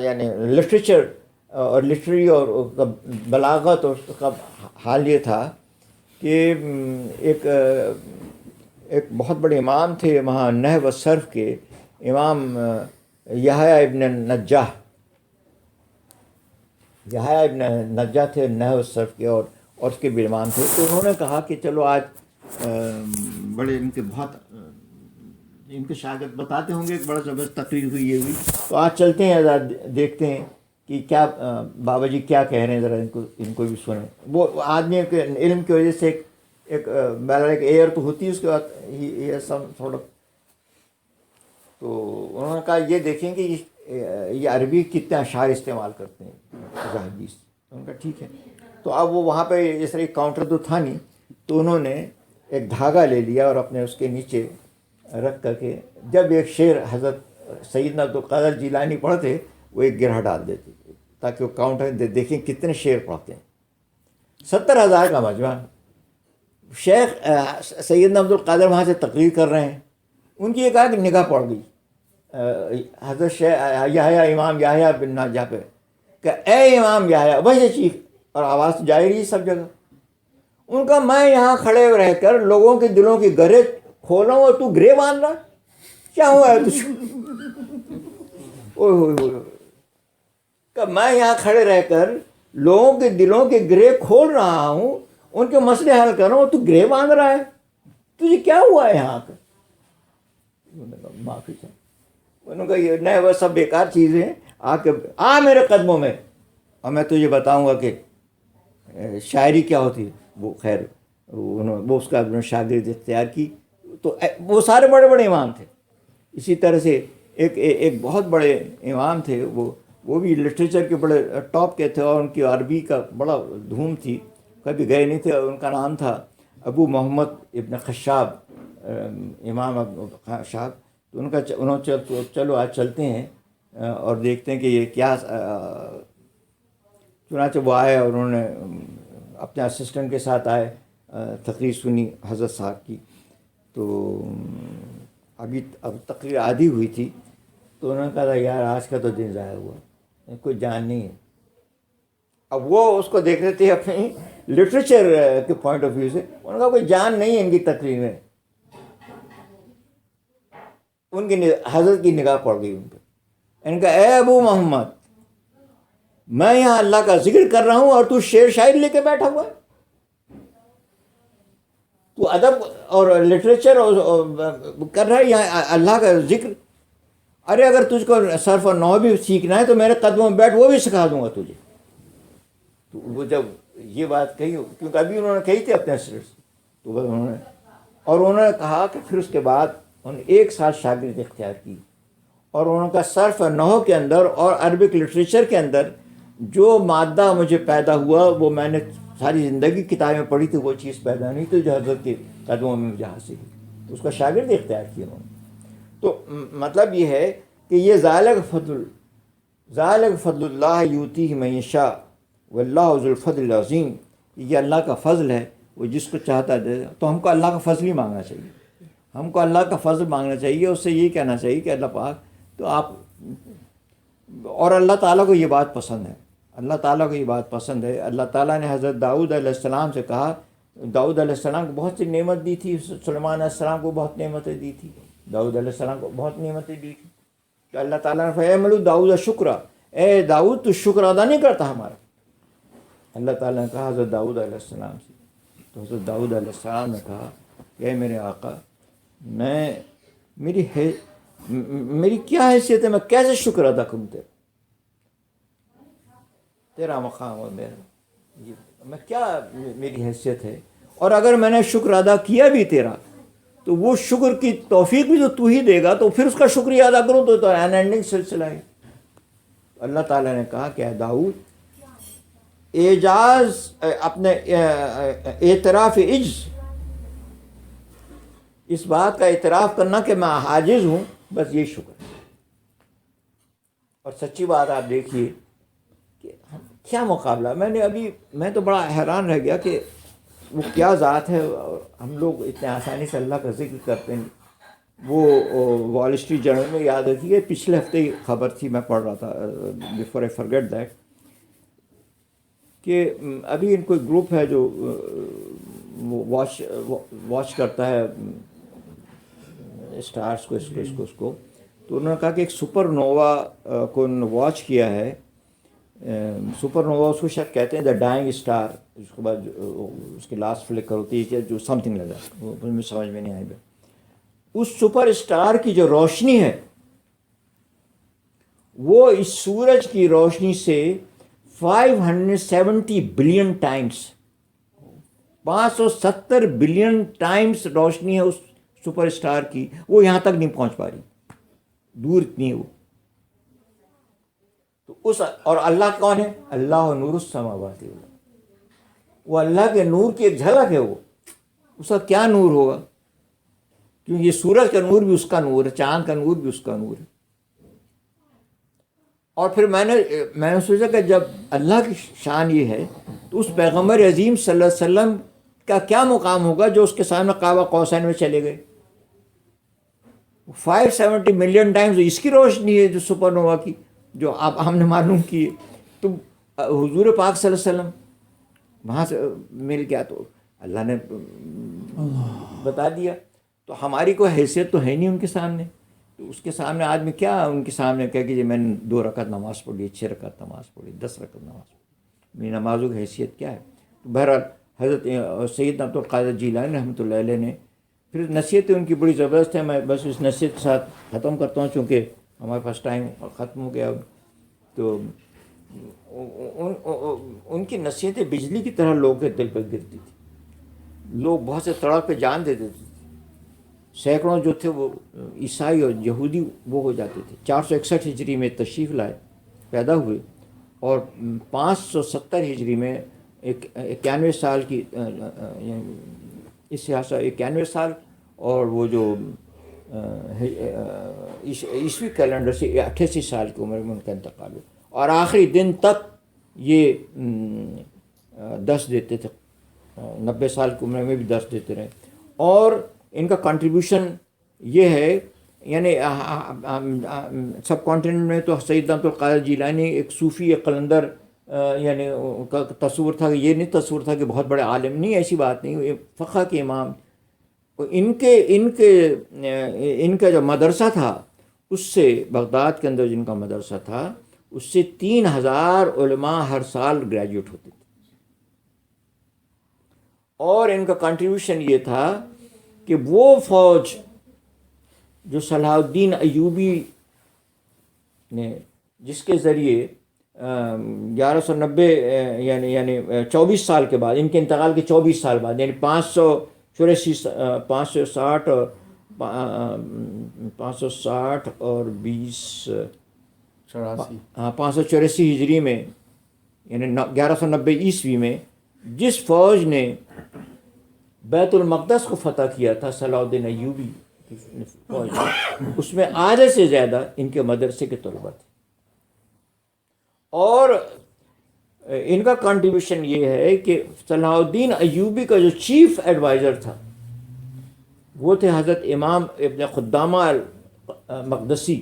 یعنی لٹریچر اور لٹری اور بلاغت، اور اس کا حال یہ تھا کہ ایک بہت بڑے امام تھے وہاں نحو و صرف کے، امام یحییٰ ابن نجاح تھے نحو و صرف کے، اور اس کے بھی امام تھے. تو انہوں نے کہا کہ چلو آج بڑے ان کے بہت ان کے شاگرد بتاتے ہوں گے کہ بڑا زبردست تقریر ہوئی، یہ ہوئی، تو آج چلتے ہیں ذرا دیکھتے ہیں کہ کیا بابا جی کیا کہہ رہے ہیں، ذرا ان کو بھی سنیں. وہ آدمی کے علم کی وجہ سے ایک ایئر تو ہوتی ہے، اس کے بعد تھوڑا. تو انہوں نے کہا یہ دیکھیں کہ یہ عربی کتنے اشعار استعمال کرتے ہیں حدیث. انہوں نے کہا ٹھیک ہے. تو اب وہ وہاں پہ اس طرح کاؤنٹر تو تھا نہیں، تو انہوں نے ایک دھاگا لے لیا اور اپنے اس کے نیچے رکھ کر کے جب ایک شعر حضرت سیدنا عبد القادر جیلانی پڑھتے، وہ ایک گرہ ڈال دیتے تاکہ وہ کاؤنٹر دیکھیں کتنے شعر پڑھتے ہیں. 70,000 کا مجمع. شیخ سیدنا عبد القادر وہاں سے تقریر کر رہے ہیں، ان کی ایک آنکھ نگاہ پڑ گئی حضرت یحییٰ امام یحییٰ بن ناجح پہ کہ اے امام یحییٰ، ویسے چیخ اور آواز تو جائے رہی سب جگہ. ان کا میں یہاں کھڑے رہ کر لوگوں کے دلوں کی گرے کھولا ہوں اور تو گرے باندھ رہا، کیا ہوا ہے تجھ کو؟ کہ میں یہاں کھڑے رہ کر لوگوں کے دلوں کے گرے کھول رہا ہوں، ان کے مسئلے حل کر رہا ہوں، تو گرے باندھ رہا ہے، تجھے کیا ہوا ہے یہاں کا؟ معافی چاہیے. انہوں نے کہا یہ نہیں، وہ سب بیکار چیزیں ہیں، آ میرے قدموں میں اور میں تجھے بتاؤں گا کہ شاعری کیا ہوتی ہے. وہ خیر وہ اس کا اپنا شاگرد اختیار کی. تو وہ سارے بڑے بڑے امام تھے. اسی طرح سے ایک بہت بڑے امام تھے، وہ بھی لٹریچر کے بڑے ٹاپ کے تھے اور ان کی عربی کا بڑا دھوم تھی، کبھی گئے نہیں تھے. ان کا نام تھا ابو محمد ابن خشاب، امام ابو خشاب. تو انہوں چلو آج چلتے ہیں اور دیکھتے ہیں کہ یہ کیا. چنانچہ وہ آئے اور انہوں نے اپنے اسسٹنٹ کے ساتھ آئے، تقریر سنی حضرت صاحب کی. تو اب تقریر آدھی ہوئی تھی تو انہوں نے کہا یار آج کا تو دن ضائع ہوا، کوئی جان نہیں ہے. اب وہ اس کو دیکھ رہے تھے اپنی لٹریچر کے پوائنٹ آف ویو سے. انہوں نے کہا کوئی جان نہیں ہے ان کی تقریر میں. ان کی حضرت کی نگاہ پڑ گئی ان پہ. ان کا اے ابو محمد، میں یہاں اللہ کا ذکر کر رہا ہوں اور تو شعر شاعری لے کے بیٹھا ہوا ہے. تو ادب اور لٹریچر کر رہا ہے یہاں اللہ کا ذکر. ارے اگر تجھ کو صرف اور نحو بھی سیکھنا ہے تو میرے قدموں میں بیٹھ، وہ بھی سکھا دوں گا تجھے. تو وہ جب یہ بات کہی، کیونکہ ابھی انہوں نے کہی تھی اپنے سر سے، تو انہوں نے کہا کہ پھر اس کے بعد انہوں نے 1 سال شاگرد اختیار کی. اور انہوں نے کہا صرف اور نحو کے اندر اور عربک لٹریچر کے اندر جو مادہ مجھے پیدا ہوا وہ میں نے ساری زندگی کتابیں پڑھی تھی، وہ چیز پیدا نہیں تھی جو حضرت کے قدموں میں مجھے حاصل ہوئی. تو اس کا شاگرد اختیار کیا انہوں نے. تو مطلب یہ ہے کہ یہ ذالک فضل اللہ یؤتیہ من یشاء واللہ ذو الفضل العظیم. یہ اللہ کا فضل ہے، وہ جس کو چاہتا دے. تو ہم کو اللہ کا فضل ہی مانگنا چاہیے، ہم کو اللہ کا فضل مانگنا چاہیے. اس سے یہ کہنا چاہیے کہ اللہ پاک تو آپ، اور اللہ تعالیٰ کو یہ بات پسند ہے، اللہ تعالیٰ کو یہ بات پسند ہے. اللہ تعالیٰ نے حضرت داؤد علیہ السلام سے کہا. داؤد علیہ السلام کو بہت سی نعمت دی تھی، سلیمان علیہ السلام کو بہت نعمتیں دی تھی، داؤد علیہ السلام کو بہت نعمتیں دی تھی. تو اللہ تعالیٰ نے فَيَعْمَلُ داؤد شکرا، اے داؤد تو شکر ادا نہیں کرتا ہمارا. اللہ تعالیٰ نے کہا حضرت داؤد علیہ السلام سے. تو حضرت داؤد علیہ السلام نے کہا کہ اے میرے آقا، میری کیا حیثیت ہے، میں کیسے شکر ادا کروں تیرا مقام اور میرا، میں کیا میری حیثیت ہے. اور اگر میں نے شکر ادا کیا بھی تیرا تو وہ شکر کی توفیق بھی تو ہی دے گا، تو پھر اس کا شکریہ ادا کروں تو این اینڈنگ سلسلہ ہے. اللہ تعالیٰ نے کہا کہ اے داؤد، اعجاز اپنے اعتراف عجز، اس بات کا اعتراف کرنا کہ میں عاجز ہوں، بس یہ شکر. اور سچی بات آپ دیکھیے کہ کیا مقابلہ. میں تو بڑا حیران رہ گیا کہ وہ کیا ذات ہے. اور ہم لوگ اتنے آسانی سے اللہ کا ذکر کرتے ہیں. وہ وال اسٹریٹ جرنل میں یاد رکھیے پچھلے ہفتے خبر تھی، میں پڑھ رہا تھا بیفور آئی فرگیٹ دیٹ، کہ ابھی ان کوئی گروپ ہے جو واچ کرتا ہے اسٹارس کو، اس کو. تو انہوں نے کہا کہ ایک سپر نووا کو واچ کیا ہے. سپر نووا اس کو شاید کہتے ہیں دا ڈائنگ اسٹار، اس کے بعد اس کی لاسٹ فلکر ہوتی ہے جو سم تھنگ لگا، مجھے سمجھ میں نہیں آئی. اس سپر اسٹار کی جو روشنی ہے وہ اس سورج کی روشنی سے 570 بلین ٹائمز، 570 بلین ٹائمز روشنی ہے اس سپر اسٹار کی. وہ یہاں تک نہیں پہنچ پا رہی، دور اتنی ہے وہ. تو اور اللہ کون ہے؟ اللہ نور السماوات، وہ اللہ کے نور کی ایک جھلک ہے. وہ اس کا کیا نور ہوگا، کیونکہ یہ سورج کا نور بھی اس کا نور ہے، چاند کا نور بھی اس کا نور ہے. اور پھر میں نے سوچا کہ جب اللہ کی شان یہ ہے تو اس پیغمبر عظیم صلی اللہ علیہ وسلم کا کیا مقام ہوگا جو اس کے سامنے قاب قوسین میں چلے گئے. 570 ملین ٹائمز اس کی روشنی ہے جو سپر نووا کی، جو آپ ہم نے معلوم کی ہے. تو حضور پاک صلی اللہ علیہ وسلم وہاں سے مل گیا تو اللہ نے بتا دیا. تو ہماری کوئی حیثیت تو ہے نہیں ان کے سامنے. تو اس کے سامنے آدمی کیا ان کے سامنے کہہ کہ جی میں نے 2 رکعت نماز پڑھی، 6 رکعت نماز پڑھی، 10 رکعت نماز پڑھی، میری نمازوں کی حیثیت کیا ہے؟ تو بہرحال حضرت سیدنا عبد القادر جیلانی رحمۃ اللہ علیہ نے پھر نصیحتیں ان کی بڑی زبردست ہیں. میں بس اس نصیحت کے ساتھ ختم کرتا ہوں چونکہ ہمارے پاس ٹائم ختم ہو گیا. تو ان کی نصیحتیں بجلی کی طرح لوگوں کے دل پر گرتی تھی. لوگ بہت سے تڑپ پہ جان دے دیتے تھے. سینکڑوں جو تھے وہ عیسائی اور یہودی وہ ہو جاتے تھے. 461 ہجری میں تشریف لائے، پیدا ہوئے، اور 570 ہجری میں 91 سال کی اس لحاظ 91 سال، اور وہ جو عیسوی کیلنڈر سے 88 سال کی عمر میں ان کا انتقال ہوا. اور آخری دن تک یہ درس دیتے تھے، 90 سال کی عمر میں بھی درس دیتے رہے. اور ان کا کنٹریبیوشن یہ ہے، یعنی سب کانٹیننٹ میں تو سیدنا عبد القادر جیلانی ایک صوفی، ایک قلندر، یعنی کا تصور تھا. یہ نہیں تصور تھا کہ بہت بڑے عالم، نہیں، ایسی بات نہیں. یہ فقہ کے امام. ان کا جو مدرسہ تھا اس سے، بغداد کے اندر جن کا مدرسہ تھا اس سے 3000 علماء ہر سال گریجویٹ ہوتے تھے. اور ان کا کنٹریبیوشن یہ تھا کہ وہ فوج جو صلاح الدین ایوبی نے، جس کے ذریعے 1190 یعنی 24 سال کے بعد، ان کے انتقال کے 24 سال بعد، یعنی 560 اور 20 584 ہجری میں، یعنی 1190 عیسوی میں جس فوج نے بیت المقدس کو فتح کیا تھا، صلاح الدین ایوبی کی فوج، اس میں آدھے سے زیادہ ان کے مدرسے کے طلباء تھے. اور ان کا کنٹریبیوشن یہ ہے کہ صلاح الدین ایوبی کا جو چیف ایڈوائزر تھا وہ تھے حضرت امام ابن قدامہ مقدسی.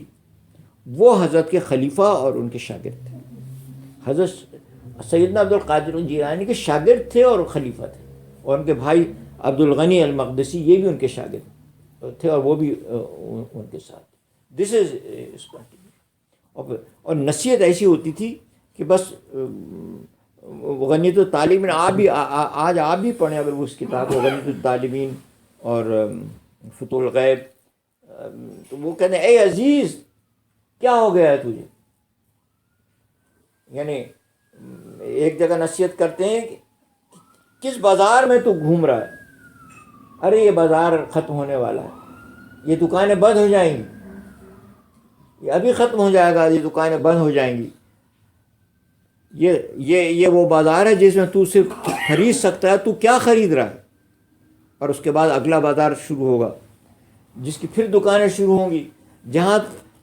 وہ حضرت کے خلیفہ اور ان کے شاگرد تھے. حضرت سیدنا عبد القادر جیلانی کے شاگرد تھے اور خلیفہ تھے. اور ان کے بھائی عبد الغنی المقدسی یہ بھی ان کے شاگرد تھے اور وہ بھی ان کے ساتھ. دس از اس کنٹینیو. اور نصیحت ایسی ہوتی تھی کہ بس غنیۃ الطالبین، آج آپ بھی پڑھیں اگر وہ اس کتاب کو، غنیۃ الطالبین اور فتح الغیب، تو وہ کہتے ہیں اے عزیز کیا ہو گیا ہے تجھے. یعنی ایک جگہ نصیحت کرتے ہیں کہ کس بازار میں تو گھوم رہا ہے؟ ارے یہ بازار ختم ہونے والا ہے، یہ دکانیں بند ہو جائیں گی، یہ ابھی ختم ہو جائے گا، یہ دکانیں بند ہو جائیں گی. یہ وہ بازار ہے جس میں تو صرف خرید سکتا ہے. تو کیا خرید رہا ہے؟ اور اس کے بعد اگلا بازار شروع ہوگا جس کی پھر دکانیں شروع ہوں گی. جہاں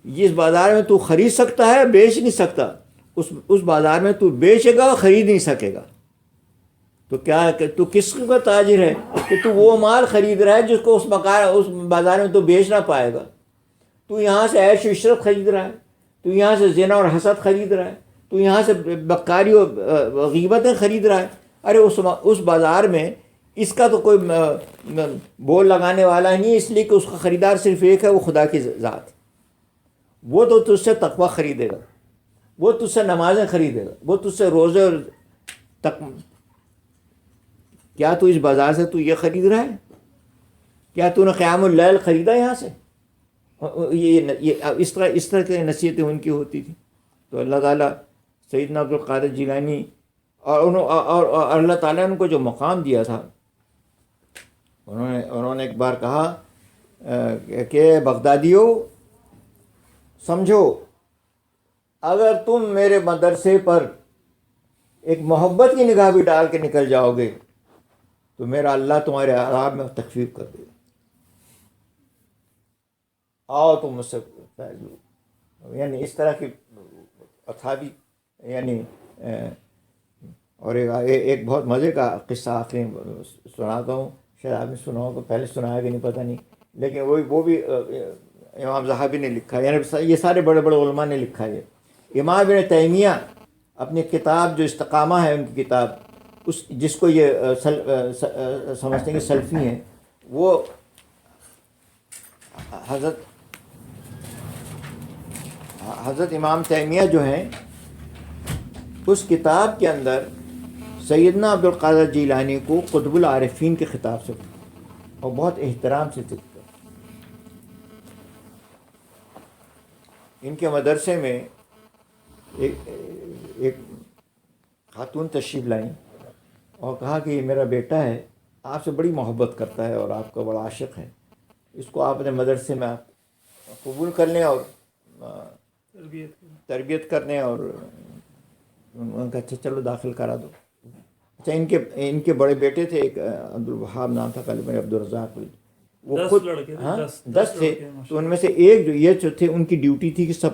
جس بازار میں تو خرید سکتا ہے بیچ نہیں سکتا، اس بازار میں تو بیچے گا خرید نہیں سکے گا. تو کیا ہے کہ تو کس کا تاجر ہے کہ تو وہ مال خرید رہا ہے جس کو اس بازار میں تو بیچ نہ پائے گا. تو یہاں سے عیش و عشرت خرید رہا ہے، تو یہاں سے زنا اور حسد خرید رہا ہے، تو یہاں سے بکاری و غیبتیں خرید رہا ہے. ارے اس بازار میں اس کا تو کوئی بول لگانے والا نہیں، اس لیے کہ اس کا خریدار صرف ایک ہے، وہ خدا کی ذات. وہ تو تجھ سے تقویٰ خریدے گا، وہ تجھ سے نمازیں خریدے گا، وہ تجھ سے روزے اور کیا تو اس بازار سے تو یہ خرید رہا ہے؟ کیا تو نے قیام اللیل خریدا یہاں سے؟ یہ اس طرح کی نصیحتیں ان کی ہوتی تھیں. تو اللہ تعالیٰ سیدنا عبد القادر جیلانی اور اللہ تعالیٰ نے ان کو جو مقام دیا تھا، انہوں نے ایک بار کہا کہ بغدادیو سمجھو، اگر تم میرے مدرسے پر ایک محبت کی نگاہ بھی ڈال کے نکل جاؤ گے تو میرا اللہ تمہارے عذاب میں تخفیف کر دے گا. آؤ تم مجھ سے فیض لو. یعنی اس طرح کی اصحابی، یعنی اور ایک بہت مزے کا قصہ آخری سناتا ہوں. شاید آپ نے سنا ہوگا، پہلے سنایا کہ نہیں پتہ نہیں، لیکن وہ بھی امام ذہبی نے لکھا ہے، یعنی یہ سارے بڑے بڑے علماء نے لکھا ہے۔ امام ابن تیمیہ اپنی کتاب جو استقامہ ہے ان کی کتاب، اس جس کو یہ سمجھتے ہیں کہ سلفی ہیں، وہ حضرت امام تیمیہ جو ہیں اس کتاب کے اندر سیدنا عبد القادر جیلانی کو قطب العارفین کے خطاب سے اور بہت احترام سے ذکر کر۔ ان کے مدرسے میں ایک خاتون تشریف لائیں اور کہا کہ یہ میرا بیٹا ہے، آپ سے بڑی محبت کرتا ہے اور آپ کا بڑا عاشق ہے، اس کو آپ اپنے مدرسے میں آپ قبول کر لیں اور تربیت کرنے۔ اور انہوں نے کہا اچھا چلو داخل کرا دو۔ اچھا ان کے بڑے بیٹے تھے، ایک عبدالوہاب نام تھا، غالباً عبدالرزاق، وہ 10 خود لڑکے تھے، ہاں 10 تھے، لڑکے، تو ان میں سے ایک جو یہ جو تھے ان کی ڈیوٹی تھی کہ سب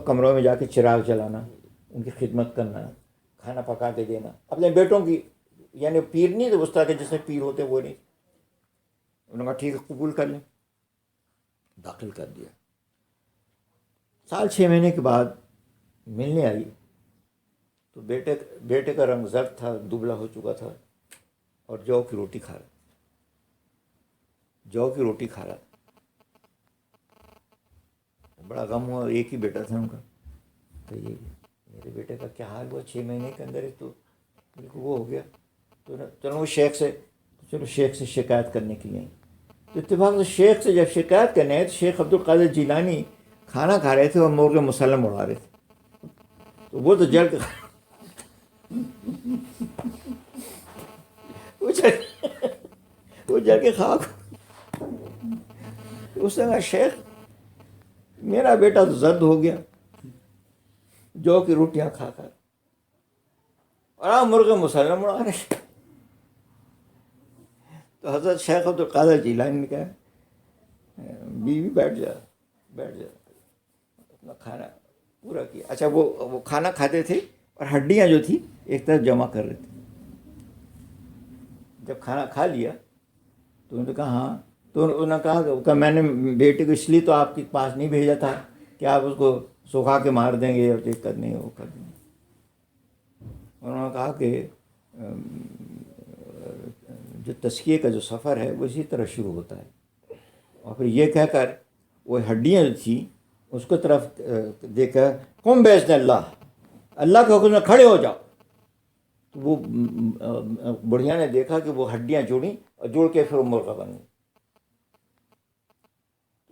کمروں میں جا کے چراغ جلانا، ان کی خدمت کرنا، کھانا پکا کے دینا اپنے بیٹوں کی، یعنی پیر نہیں تو اس طرح کے جیسے پیر ہوتے وہ نہیں۔ انہوں نے کہا ٹھیک ہے قبول کر لیں، داخل کر دیا۔ سال 6 مہینے کے بعد ملنے آئی تو بیٹے کا رنگ زرد تھا، دبلا ہو چکا تھا اور جو کی روٹی کھا رہا تھا۔ بڑا غم ہوا، ایک ہی بیٹا تھا ان کا، تو یہ میرے بیٹے کا کیا حال ہوا 6 مہینے کے اندر، تو بالکل وہ ہو گیا۔ تو چلو وہ شیخ سے شکایت کرنے کے لیے آئی۔ تو اتفاق سے شیخ سے جب شکایت کرنے آئے تو شیخ عبد القادر جیلانی کھانا کھا رہے تھے اور مرغ مسلم اڑا رہے تھے، تو وہ تو جل کے خاک۔ اس نے کہا شیخ میرا بیٹا تو زرد ہو گیا جو کی روٹیاں کھا کر، اور آپ مرغ مسلم اڑا رہے۔ تو حضرت شیخ عبد القادر جیلانی نے کہا بیوی بیٹھ جا اپنا کھانا پورا کیا۔ اچھا وہ کھانا کھاتے تھے اور ہڈیاں جو تھی ایک طرف جمع کر رہے تھے۔ جب کھانا کھا لیا تو انہوں نے کہا ہاں، تو انہوں نے کہا کہ میں نے بیٹے کو اس لیے تو آپ کے پاس نہیں بھیجا تھا کہ آپ اس کو سکھا کے مار دیں گے اور یہ کر دیں گے وہ کر دیں گے۔ انہوں نے کہا کہ جو تزکیے کا جو سفر ہے وہ اسی طرح شروع ہوتا ہے، اور پھر یہ کہہ کر وہ ہڈیاں جو تھیں اس کو طرف دیکھا، قم باذن اللہ کے حکم میں کھڑے ہو جاؤ۔ تو وہ بڑھیا نے دیکھا کہ وہ ہڈیاں جوڑیں اور جوڑ کے پھر وہ مرغا بن گئی۔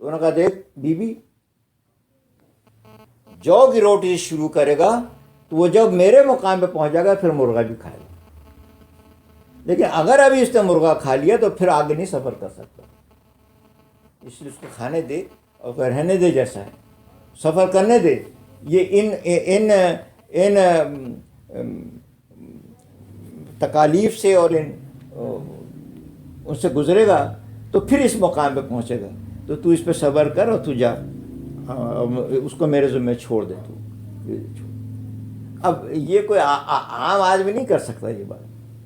تو انہوں نے کہا دیکھ بی بی، جو کی روٹی شروع کرے گا تو وہ جب میرے مقام پہ پہنچ جائے گا پھر مرغا بھی کھائے گا، لیکن اگر ابھی اس نے مرغا کھا لیا تو پھر آگے نہیں سفر کر سکتا، اس لیے اس کو کھانے دے اور رہنے دے، جیسا ہے سفر کرنے دے۔ یہ ان تکالیف سے اور ان سے گزرے گا تو پھر اس مقام پہ پہنچے گا، تو اس پہ صبر کر اور تو جا، اس کو میرے ذمہ چھوڑ دے تو۔ اب یہ کوئی عام آدمی نہیں کر سکتا یہ بات،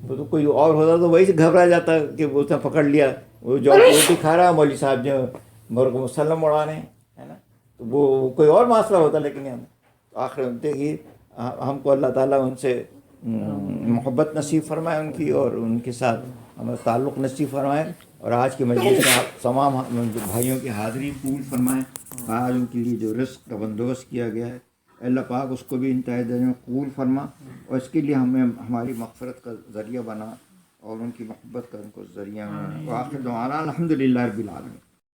وہ تو کوئی اور ہوتا تو وہی سے گھبرا جاتا کہ وہ اس نے پکڑ لیا، وہ جو روٹی کھا رہا ہے مولوی صاحب جو مرغ مسلم اڑا رہے ہیں، ہے نا، تو وہ کوئی اور مسئلہ ہوتا۔ لیکن آخر دیکھیے ہم کو اللہ تعالیٰ ان سے محبت نصیب فرمائے ان کی، اور ان کے ساتھ ہمیں تعلق نصیب فرمائے، اور آج کی مجلس میں آپ تمام بھائیوں کی حاضری قبول فرمائیں۔ آج ان کے لیے جو رزق کا بندوبست کیا گیا ہے اللہ پاک اس کو بھی انتہائی درجے میں قبول فرما، اور اس کے لیے ہمیں ہماری مغفرت کا ذریعہ بنا، اور ان کی محبت کا ان کو ذریعہ بنا۔ وآخر دعوانا الحمدللہ رب العالمین۔